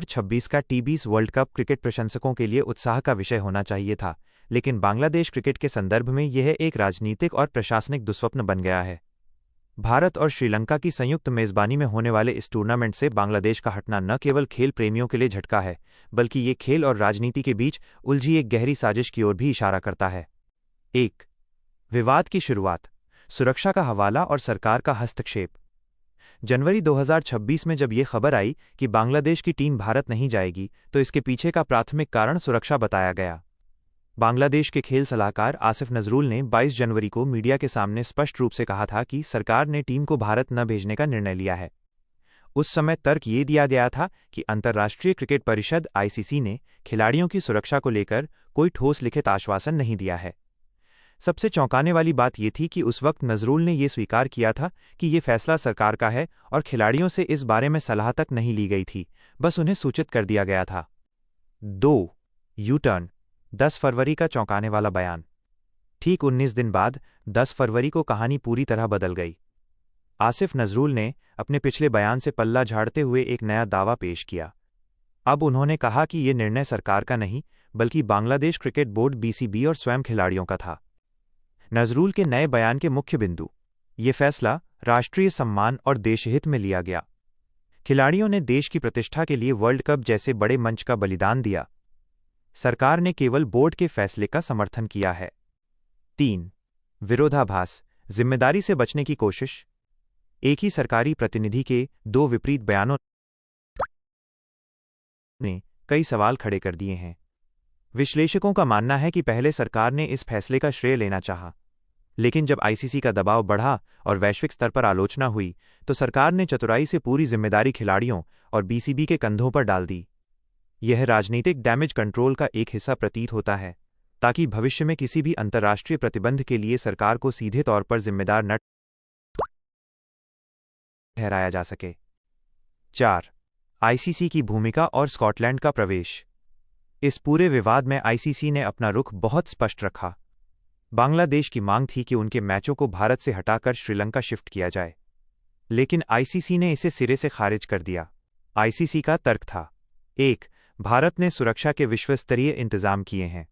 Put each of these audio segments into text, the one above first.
2026 का T20 world cup cricket प्रशंसकों के लिए उत्साह का विषय होना चाहिए था, लेकिन बांग्लादेश क्रिकेट के संदर्भ में यह एक राजनीतिक और प्रशासनिक दुस्वप्न बन गया है। भारत और श्रीलंका की संयुक्त मेजबानी में होने वाले इस टूर्नामेंट से बांग्लादेश का हटना न केवल खेल प्रेमियों के लिए झटका है, बल्कि ये खेल और राजनीति के बीच उलझी एक गहरी साजिश की ओर भी इशारा करता है। 1. विवाद की शुरुआत, सुरक्षा का हवाला और सरकार का हस्तक्षेप। जनवरी 2026 में जब ये खबर आई कि बांग्लादेश की टीम भारत नहीं जाएगी, तो इसके पीछे का प्राथमिक कारण सुरक्षा बताया गया। बांग्लादेश के खेल सलाहकार आसिफ नजरुल ने 22 जनवरी को मीडिया के सामने स्पष्ट रूप से कहा था कि सरकार ने टीम को भारत न भेजने का निर्णय लिया है। उस समय तर्क ये दिया गया था कि अंतर्राष्ट्रीय क्रिकेट परिषद (ICC) ने खिलाड़ियों की सुरक्षा को लेकर कोई ठोस लिखित आश्वासन नहीं दिया है। सबसे चौंकाने वाली बात यह थी कि उस वक्त नजरुल ने यह स्वीकार किया था कि ये फैसला सरकार का है और खिलाड़ियों से इस बारे में सलाह तक नहीं ली गई थी, बस उन्हें सूचित कर दिया गया था। 2. यू टर्न, 10 फरवरी का चौंकाने वाला बयान। ठीक 19 दिन बाद 10 फरवरी को कहानी पूरी तरह बदल गई। आसिफ नजरुल ने अपने पिछले बयान से पल्ला झाड़ते हुए एक नया दावा पेश किया। अब उन्होंने कहा कि ये निर्णय सरकार का नहीं, बल्कि बांग्लादेश क्रिकेट बोर्ड (BCB) और स्वयं खिलाड़ियों का था। नजरुल के नए बयान के मुख्य बिंदु: ये फैसला राष्ट्रीय सम्मान और देशहित में लिया गया। खिलाड़ियों ने देश की प्रतिष्ठा के लिए वर्ल्ड कप जैसे बड़े मंच का बलिदान दिया। सरकार ने केवल बोर्ड के फैसले का समर्थन किया है। 3. विरोधाभास, जिम्मेदारी से बचने की कोशिश। एक ही सरकारी प्रतिनिधि के 2 विपरीत बयानों ने कई सवाल खड़े कर दिए हैं। विश्लेषकों का मानना है कि पहले सरकार ने इस फैसले का श्रेय लेना चाहा, लेकिन जब ICC का दबाव बढ़ा और वैश्विक स्तर पर आलोचना हुई, तो सरकार ने चतुराई से पूरी जिम्मेदारी खिलाड़ियों और BCB के कंधों पर डाल दी। यह राजनीतिक डैमेज कंट्रोल का एक हिस्सा प्रतीत होता है, ताकि भविष्य में किसी भी अंतर्राष्ट्रीय प्रतिबंध के लिए सरकार को सीधे तौर पर जिम्मेदार न ठहराया जा सके। 4. ICC की भूमिका और स्कॉटलैंड का प्रवेश। इस पूरे विवाद में ICC ने अपना रुख बहुत स्पष्ट रखा। बांग्लादेश की मांग थी कि उनके मैचों को भारत से हटाकर श्रीलंका शिफ्ट किया जाए, लेकिन ICC ने इसे सिरे से खारिज कर दिया। ICC का तर्क था: 1. भारत ने सुरक्षा के विश्वस्तरीय इंतजाम किए हैं।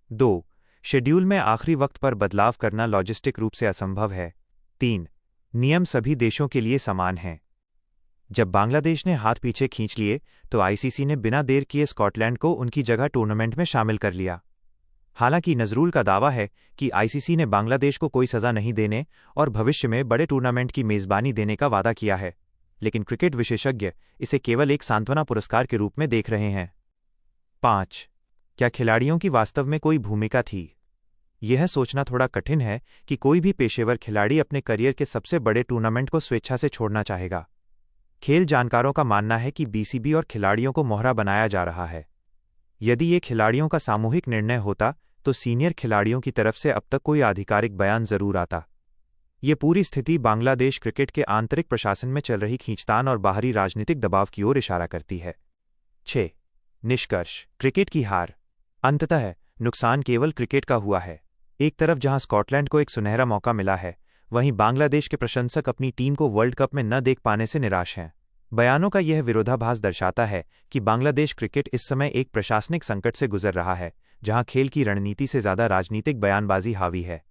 2. शेड्यूल में आखिरी वक्त पर बदलाव करना लॉजिस्टिक रूप से असंभव है। 3. नियम सभी देशों के लिए समान हैं। जब बांग्लादेश ने हाथ पीछे खींच लिए, तो ICC ने बिना देर किए स्कॉटलैंड को उनकी जगह टूर्नामेंट में शामिल कर लिया। हालांकि नजरुल का दावा है कि ICC ने बांग्लादेश को कोई सजा नहीं देने और भविष्य में बड़े टूर्नामेंट की मेजबानी देने का वादा किया है, लेकिन क्रिकेट विशेषज्ञ इसे केवल एक सांत्वना पुरस्कार के रूप में देख रहे हैं। 5. क्या खिलाड़ियों की वास्तव में कोई भूमिका थी? यह सोचना थोड़ा कठिन है कि कोई भी पेशेवर खिलाड़ी अपने करियर के सबसे बड़े टूर्नामेंट को स्वेच्छा से छोड़ना चाहेगा। खेल जानकारों का मानना है कि BCB और खिलाड़ियों को मोहरा बनाया जा रहा है। यदि ये खिलाड़ियों का सामूहिक निर्णय होता, तो सीनियर खिलाड़ियों की तरफ से अब तक कोई आधिकारिक बयान जरूर आता। ये पूरी स्थिति बांग्लादेश क्रिकेट के आंतरिक प्रशासन में चल रही खींचतान और बाहरी राजनीतिक दबाव की ओर इशारा करती है। 6. निष्कर्ष: क्रिकेट की हार। अंततः नुकसान केवल क्रिकेट का हुआ है। एक तरफ जहां स्कॉटलैंड को एक सुनहरा मौका मिला है, वहीं बांग्लादेश के प्रशंसक अपनी टीम को वर्ल्ड कप में न देख पाने से निराश हैं। बयानों का यह विरोधाभास दर्शाता है कि बांग्लादेश क्रिकेट इस समय एक प्रशासनिक संकट से गुजर रहा है, जहां खेल की रणनीति से ज्यादा राजनीतिक बयानबाजी हावी है।